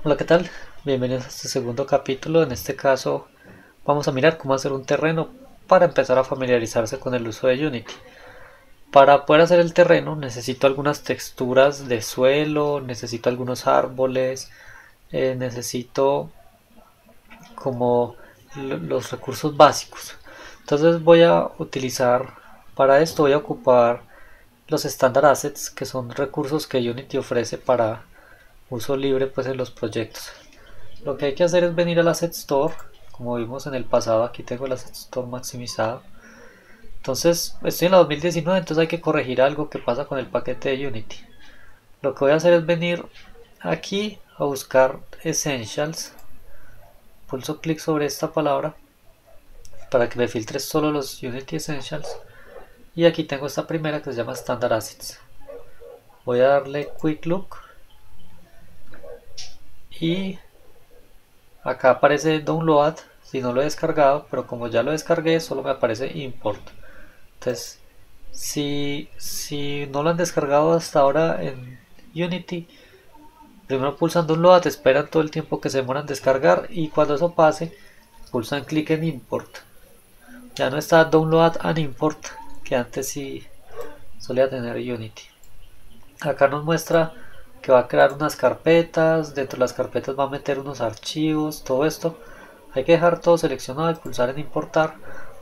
Hola, ¿qué tal? Bienvenidos a este segundo capítulo. En este caso vamos a mirar cómo hacer un terreno para empezar a familiarizarse con el uso de Unity. Para poder hacer el terreno necesito algunas texturas de suelo, necesito algunos árboles, necesito como los recursos básicos. Entonces voy a utilizar, para esto voy a ocupar los Standard Assets, que son recursos que Unity ofrece para uso libre pues en los proyectos. Lo que hay que hacer es venir al Asset Store, como vimos en el pasado. Aquí tengo el Asset Store maximizado. Entonces estoy en la 2019, entonces hay que corregir algo que pasa con el paquete de Unity. Lo que voy a hacer es venir aquí a buscar Essentials, pulso clic sobre esta palabra para que me filtre solo los Unity Essentials, y aquí tengo esta primera que se llama Standard Assets. Voy a darle Quick Look y acá aparece Download si no lo he descargado, pero como ya lo descargué solo me aparece Import. Entonces, si no lo han descargado hasta ahora en Unity, primero pulsan Download, esperan todo el tiempo que se demoran en descargar, y cuando eso pase, pulsan clic en Import. Ya no está Download and Import, que antes sí solía tener Unity. Acá nos muestra que va a crear unas carpetas, dentro de las carpetas va a meter unos archivos, todo esto. Hay que dejar todo seleccionado y pulsar en importar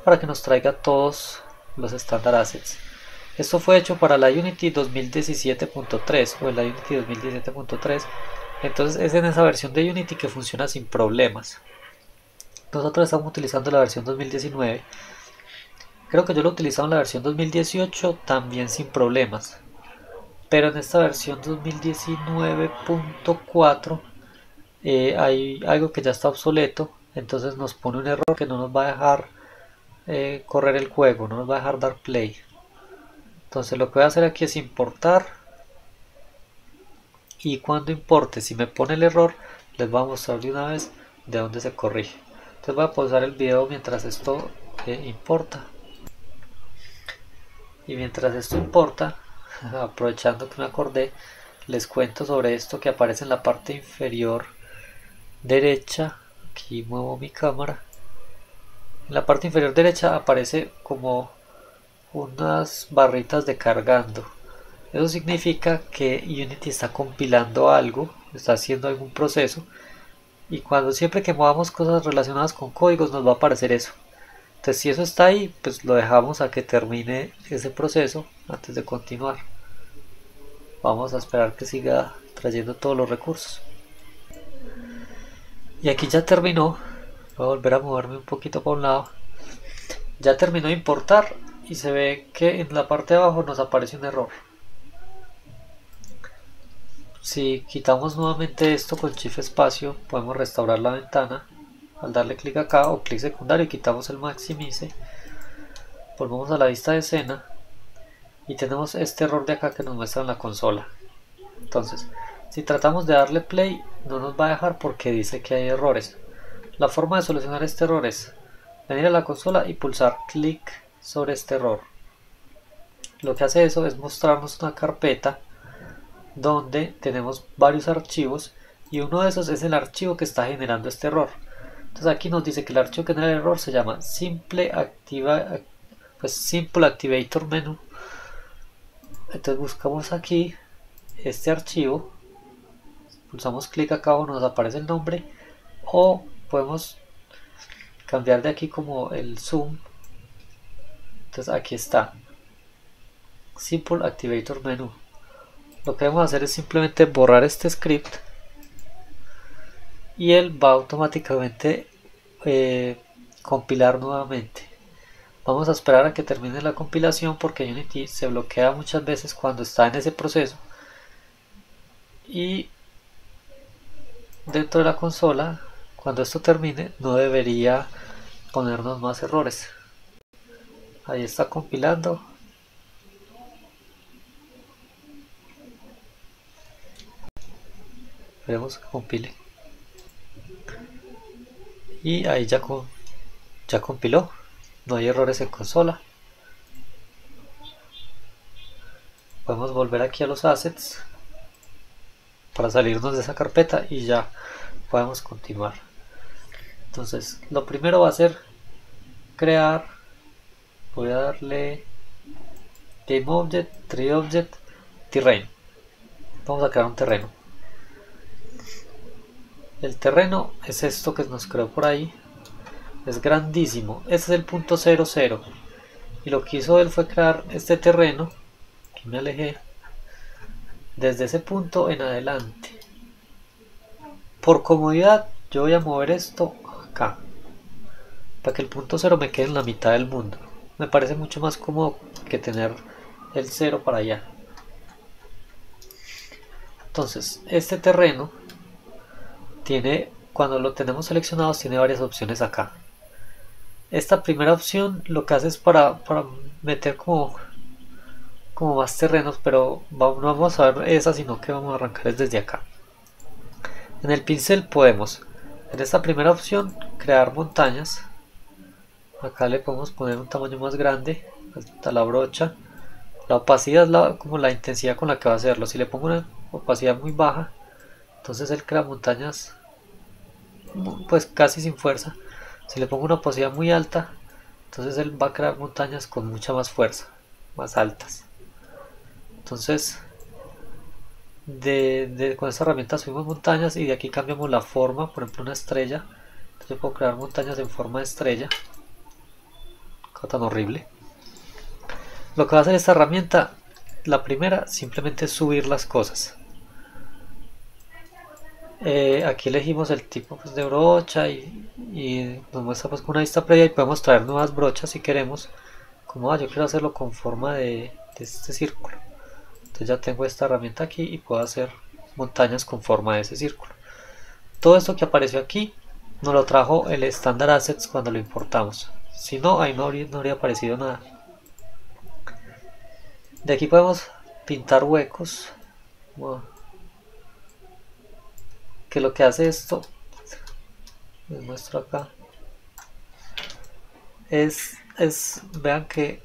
para que nos traiga todos los standard assets. Esto fue hecho para la Unity 2017.3 o en la Unity 2017.3, entonces es en esa versión de Unity que funciona sin problemas. Nosotros estamos utilizando la versión 2019. Creo que yo lo he utilizado en la versión 2018 también sin problemas, pero en esta versión 2019.4 hay algo que ya está obsoleto, entonces nos pone un error que no nos va a dejar correr el juego, no nos va a dejar dar play. Entonces lo que voy a hacer aquí es importar, y cuando importe, si me pone el error, les voy a mostrar de una vez de dónde se corrige. Entonces voy a pausar el video mientras esto importa, y mientras esto importa, aprovechando que me acordé, les cuento sobre esto que aparece en la parte inferior derecha. Aquí muevo mi cámara. En la parte inferior derecha aparece como unas barritas de cargando. Eso significa que Unity está compilando algo, está haciendo algún proceso, y cuando siempre que movamos cosas relacionadas con códigos nos va a aparecer eso. Entonces si eso está ahí, pues lo dejamos a que termine ese proceso antes de continuar. Vamos a esperar que siga trayendo todos los recursos. Y aquí ya terminó. Voy a volver a moverme un poquito para un lado. Ya terminó de importar y se ve que en la parte de abajo nos aparece un error. Si quitamos nuevamente esto con Shift espacio, podemos restaurar la ventana al darle clic acá o clic secundario y quitamos el maximize. Volvemos a la vista de escena y tenemos este error de acá que nos muestra en la consola. Entonces, si tratamos de darle play, no nos va a dejar porque dice que hay errores. La forma de solucionar este error es venir a la consola y pulsar clic sobre este error. Lo que hace eso es mostrarnos una carpeta donde tenemos varios archivos, y uno de esos es el archivo que está generando este error. Entonces aquí nos dice que el archivo que genera el error se llama Simple Activator Menu. Entonces buscamos aquí este archivo, pulsamos clic acá o nos aparece el nombre, o podemos cambiar de aquí como el zoom. Entonces aquí está Simple Activator Menu. Lo que vamos a hacer es simplemente borrar este script y él va automáticamente compilar nuevamente. Vamos a esperar a que termine la compilación porque Unity se bloquea muchas veces cuando está en ese proceso, y dentro de la consola, cuando esto termine, no debería ponernos más errores. Ahí está compilando. Veremos que compile. Y ahí ya compiló. No hay errores en consola. Podemos volver aquí a los assets para salirnos de esa carpeta y ya podemos continuar. Entonces lo primero va a ser crear, voy a darle Game Object, Tree Object, Terrain. Vamos a crear un terreno. El terreno es esto que nos creó por ahí. Es grandísimo. Este es el punto 00. Y lo que hizo él fue crear este terreno. Aquí me alejé. Desde ese punto en adelante. Por comodidad yo voy a mover esto acá. Para que el punto 0 me quede en la mitad del mundo. Me parece mucho más cómodo que tener el 0 para allá. Entonces, este terreno tiene, cuando lo tenemos seleccionado, tiene varias opciones acá. Esta primera opción lo que hace es para meter como más terrenos, pero no vamos a ver esa, sino que vamos a arrancar desde acá. En el pincel podemos, en esta primera opción, crear montañas. Acá le podemos poner un tamaño más grande hasta la brocha. La opacidad es como la intensidad con la que va a hacerlo. Si le pongo una opacidad muy baja, entonces él crea montañas pues casi sin fuerza. Si le pongo una opacidad muy alta, entonces él va a crear montañas con mucha más fuerza, más altas. Entonces con esta herramienta subimos montañas y de aquí cambiamos la forma, por ejemplo una estrella. Entonces yo puedo crear montañas en forma de estrella. Cosa tan horrible. Lo que va a hacer esta herramienta, la primera, simplemente es subir las cosas. Aquí elegimos el tipo pues, de brocha y nos muestra pues, con una vista previa, y podemos traer nuevas brochas si queremos. Como yo quiero hacerlo con forma de este círculo. Entonces ya tengo esta herramienta aquí y puedo hacer montañas con forma de ese círculo. Todo esto que apareció aquí nos lo trajo el Standard Assets cuando lo importamos. Si no, ahí no habría aparecido nada. De aquí podemos pintar huecos. Bueno, que lo que hace esto, les muestro acá, vean que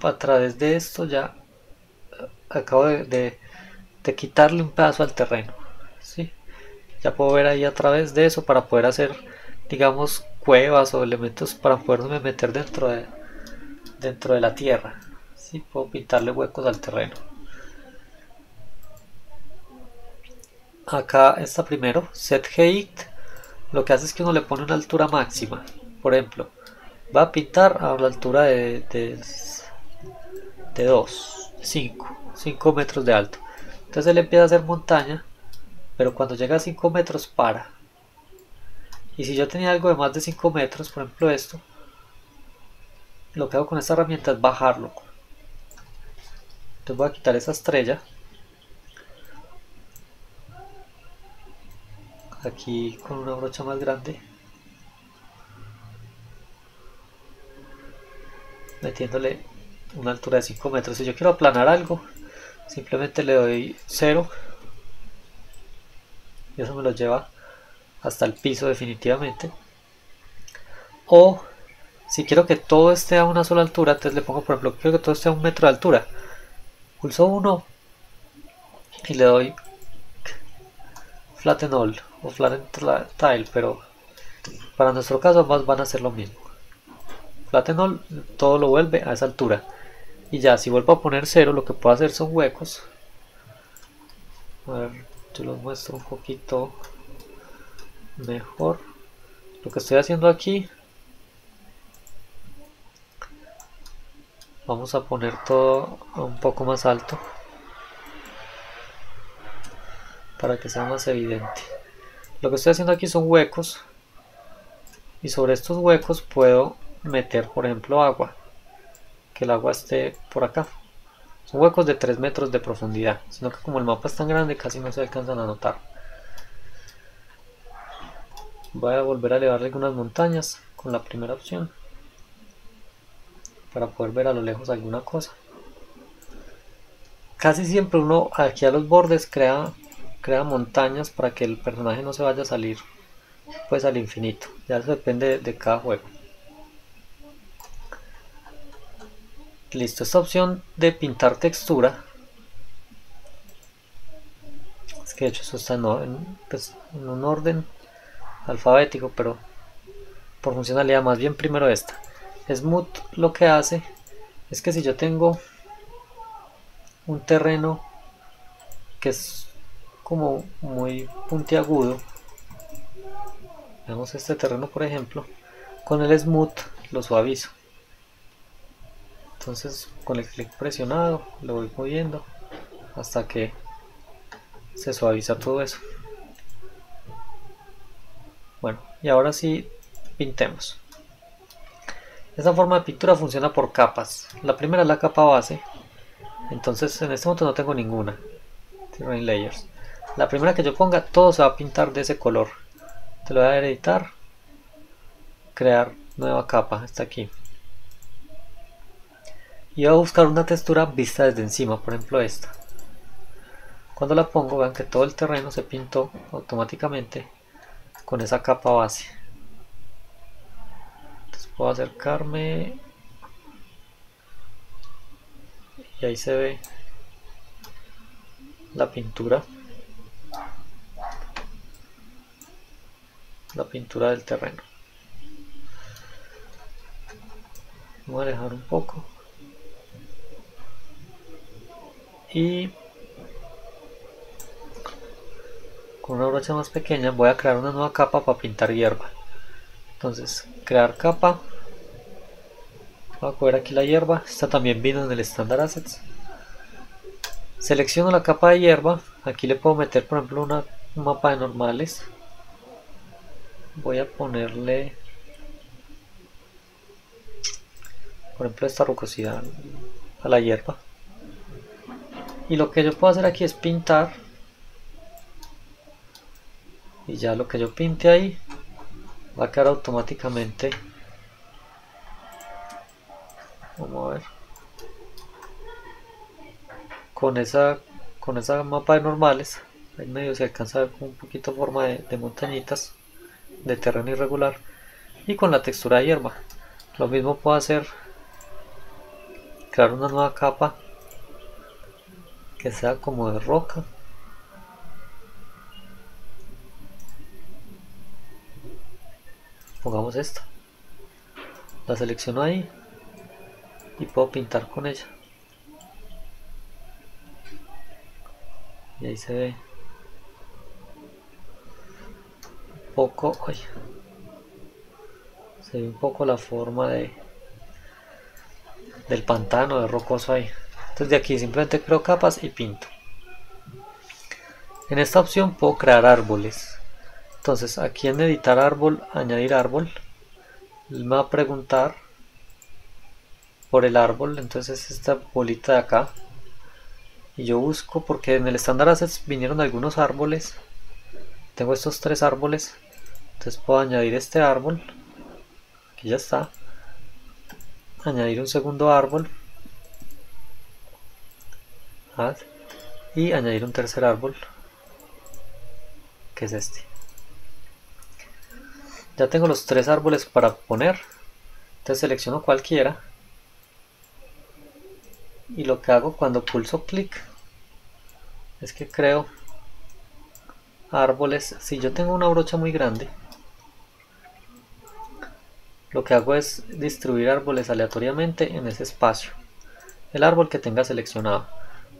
a través de esto ya acabo de quitarle un pedazo al terreno, ¿sí? Ya puedo ver ahí a través de eso para poder hacer, digamos, cuevas o elementos para poderme meter dentro de la tierra, ¿sí? Puedo pintarle huecos al terreno. Acá está primero, set height, lo que hace es que uno le pone una altura máxima. Por ejemplo, va a pintar a la altura de 5 metros de alto. Entonces él empieza a hacer montaña, pero cuando llega a 5 metros para. Y si yo tenía algo de más de 5 metros, por ejemplo esto, lo que hago con esta herramienta es bajarlo. Entonces voy a quitar esa estrella. Aquí con una brocha más grande, metiéndole una altura de 5 metros. Si yo quiero aplanar algo, simplemente le doy 0 y eso me lo lleva hasta el piso definitivamente. O si quiero que todo esté a una sola altura, entonces le pongo, por ejemplo, quiero que todo esté a 1 metro de altura. Pulso 1 y le doy Flatten All o Flatten Tile, pero para nuestro caso ambas van a hacer lo mismo. Flatten All, todo lo vuelve a esa altura. Y ya, si vuelvo a poner 0, lo que puedo hacer son huecos. A ver, yo los muestro un poquito mejor. Lo que estoy haciendo aquí, vamos a poner todo un poco más alto para que sea más evidente. Lo que estoy haciendo aquí son huecos, y sobre estos huecos puedo meter, por ejemplo, agua, que el agua esté por acá. Son huecos de 3 metros de profundidad, sino que como el mapa es tan grande casi no se alcanzan a notar. Voy a volver a elevar algunas montañas con la primera opción para poder ver a lo lejos alguna cosa. Casi siempre uno aquí a los bordes crea montañas para que el personaje no se vaya a salir pues al infinito. Ya eso depende de cada juego. Listo, esta opción de pintar textura que de hecho eso está pues, en un orden alfabético, pero por funcionalidad más bien primero esta. Smooth lo que hace es que si yo tengo un terreno que es como muy puntiagudo, veamos este terreno por ejemplo, con el smooth lo suavizo. Entonces con el clic presionado lo voy moviendo hasta que se suaviza todo eso. Bueno, y ahora sí pintemos. Esta forma de pintura funciona por capas. La primera es la capa base. Entonces en este momento no tengo ninguna. Terrain Layers. La primera que yo ponga, todo se va a pintar de ese color. Te lo voy a dar a editar. Crear nueva capa. Está aquí. Y voy a buscar una textura vista desde encima. Por ejemplo esta. Cuando la pongo, vean que todo el terreno se pintó automáticamente con esa capa base. Entonces puedo acercarme. Y ahí se ve la pintura del terreno. Voy a alejar un poco y con una brocha más pequeña voy a crear una nueva capa para pintar hierba. Entonces crear capa, voy a coger aquí la hierba, esta también vino en el Standard Assets. Selecciono la capa de hierba, aquí le puedo meter por ejemplo un mapa de normales. Voy a ponerle por ejemplo esta rugosidad a la hierba. Y lo que yo puedo hacer aquí es pintar. Y ya lo que yo pinte ahí va a quedar automáticamente. Vamos a ver. Con esa mapa de normales. Ahí medio se alcanza a ver un poquito forma de montañitas. De terreno irregular. Y con la textura de hierba. Lo mismo puedo hacer. Crear una nueva capa. Que sea como de roca. Pongamos esta. La selecciono ahí. Y puedo pintar con ella. Y ahí se ve un poco, se ve un poco la forma del pantano, de rocoso ahí. Entonces de aquí simplemente creo capas y pinto. En esta opción puedo crear árboles. Entonces aquí en editar árbol, añadir árbol, él me va a preguntar por el árbol. Entonces esta bolita de acá. Y yo busco, porque en el Standard Assets vinieron algunos árboles. Tengo estos 3 árboles. Entonces puedo añadir este árbol. Aquí ya está. Añadir un segundo árbol. Add. Y añadir un tercer árbol. Que es este. Ya tengo los 3 árboles para poner. Entonces selecciono cualquiera. Y lo que hago cuando pulso clic es que creo árboles. Si yo tengo una brocha muy grande, lo que hago es distribuir árboles aleatoriamente en ese espacio. El árbol que tenga seleccionado.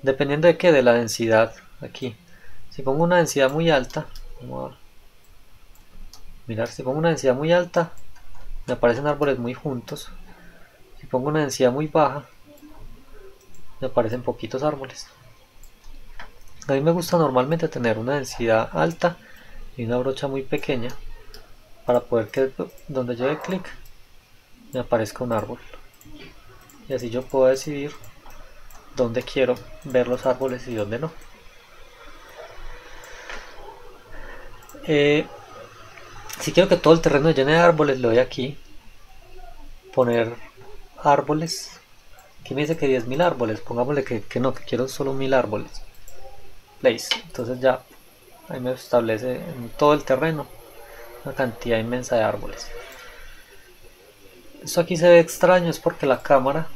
Dependiendo de qué, de la densidad. Aquí. Si pongo una densidad muy alta, vamos a mirar, si pongo una densidad muy alta, me aparecen árboles muy juntos. Si pongo una densidad muy baja, me aparecen poquitos árboles. A mí me gusta normalmente tener una densidad alta y una brocha muy pequeña para poder que donde yo dé clic me aparezca un árbol. Y así yo puedo decidir dónde quiero ver los árboles y dónde no. Si quiero que todo el terreno llene de árboles, le doy aquí poner árboles. Aquí me dice que 10.000 árboles, pongámosle que no, que quiero solo 1000 árboles. Place. Entonces ya ahí me establece en todo el terreno una cantidad inmensa de árboles. Esto aquí se ve extraño, es porque la cámara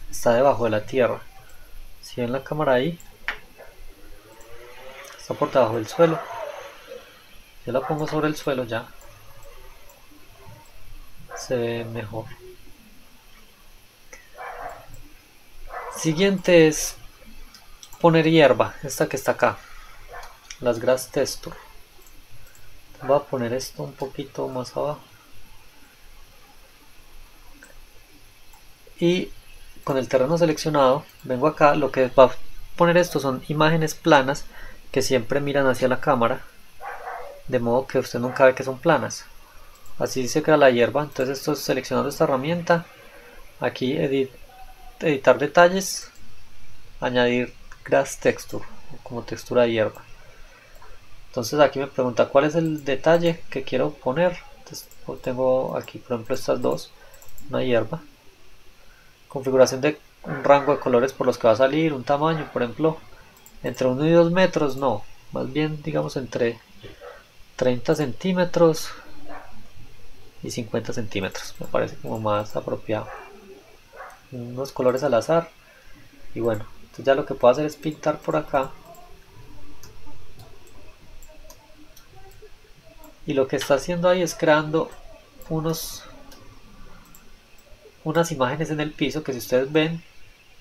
está debajo de la tierra. Si ven la cámara ahí, está por debajo del suelo. Yo la pongo sobre el suelo, ya se ve mejor. Siguiente es poner hierba, esta que está acá, las grass texture. Voy a poner esto un poquito más abajo. Y con el terreno seleccionado, vengo acá, lo que va a poner esto son imágenes planas que siempre miran hacia la cámara, de modo que usted nunca ve que son planas. Así se crea la hierba. Entonces esto es seleccionando esta herramienta, aquí editar detalles, añadir grass texture como textura de hierba. Entonces aquí me pregunta cuál es el detalle que quiero poner. Entonces tengo aquí por ejemplo estas dos, una hierba, configuración de un rango de colores por los que va a salir, un tamaño, por ejemplo entre 1 y 2 metros, no, más bien digamos entre 30 centímetros y 50 centímetros, me parece como más apropiado. Unos colores al azar. Y bueno, entonces ya lo que puedo hacer es pintar por acá. Y lo que está haciendo ahí es creando unas imágenes en el piso que, si ustedes ven,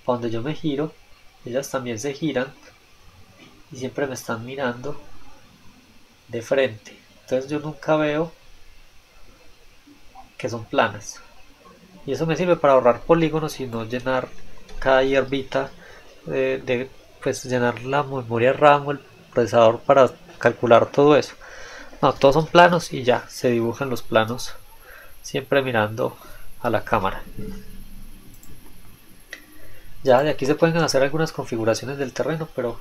donde yo me giro, ellas también se giran y siempre me están mirando de frente. Entonces yo nunca veo que son planas. Y eso me sirve para ahorrar polígonos y no llenar cada hierbita pues llenar la memoria RAM o el procesador para calcular todo eso. No, todos son planos y ya se dibujan los planos siempre mirando a la cámara. Ya de aquí se pueden hacer algunas configuraciones del terreno, pero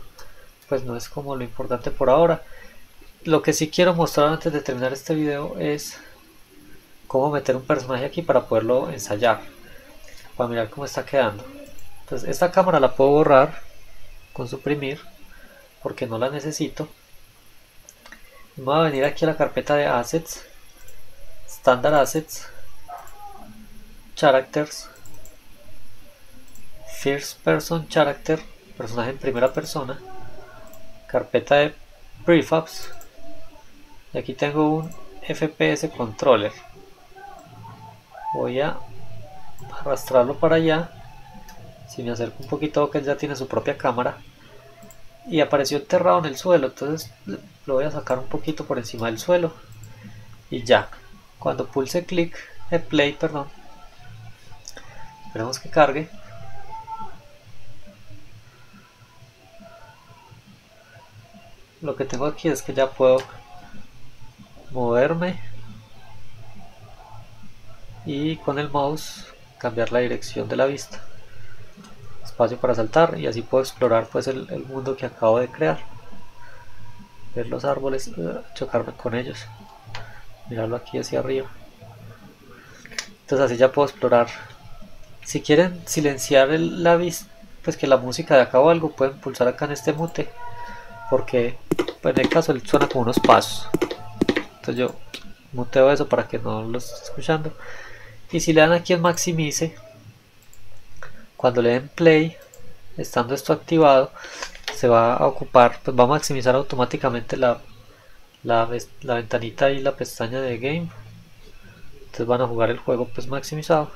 pues no es como lo importante por ahora. Lo que sí quiero mostrar antes de terminar este video es cómo meter un personaje aquí para poderlo ensayar, para mirar cómo está quedando. Entonces esta cámara la puedo borrar con suprimir porque no la necesito. Me voy a venir aquí a la carpeta de Assets, Standard Assets, Characters, First Person Character, personaje en primera persona, carpeta de Prefabs, y aquí tengo un FPS Controller. Voy a arrastrarlo para allá. Si me acerco un poquito, que él ya tiene su propia cámara y apareció enterrado en el suelo, entonces lo voy a sacar un poquito por encima del suelo y ya. Cuando pulse play, perdón, esperemos que cargue. Lo que tengo aquí es que ya puedo moverme y con el mouse cambiar la dirección de la vista, espacio para saltar, y así puedo explorar pues el mundo que acabo de crear, ver los árboles, chocarme con ellos, mirarlo aquí hacia arriba. Entonces así ya puedo explorar. Si quieren silenciar la vista, pues que la música de acá o algo, pueden pulsar acá en este mute, porque pues, en el caso él suena como unos pasos, entonces yo muteo eso para que no lo esté escuchando. Y si le dan aquí en maximice, cuando le den play, estando esto activado, se va a ocupar, pues va a maximizar automáticamente la ventanita y la pestaña de game. Entonces van a jugar el juego pues maximizado.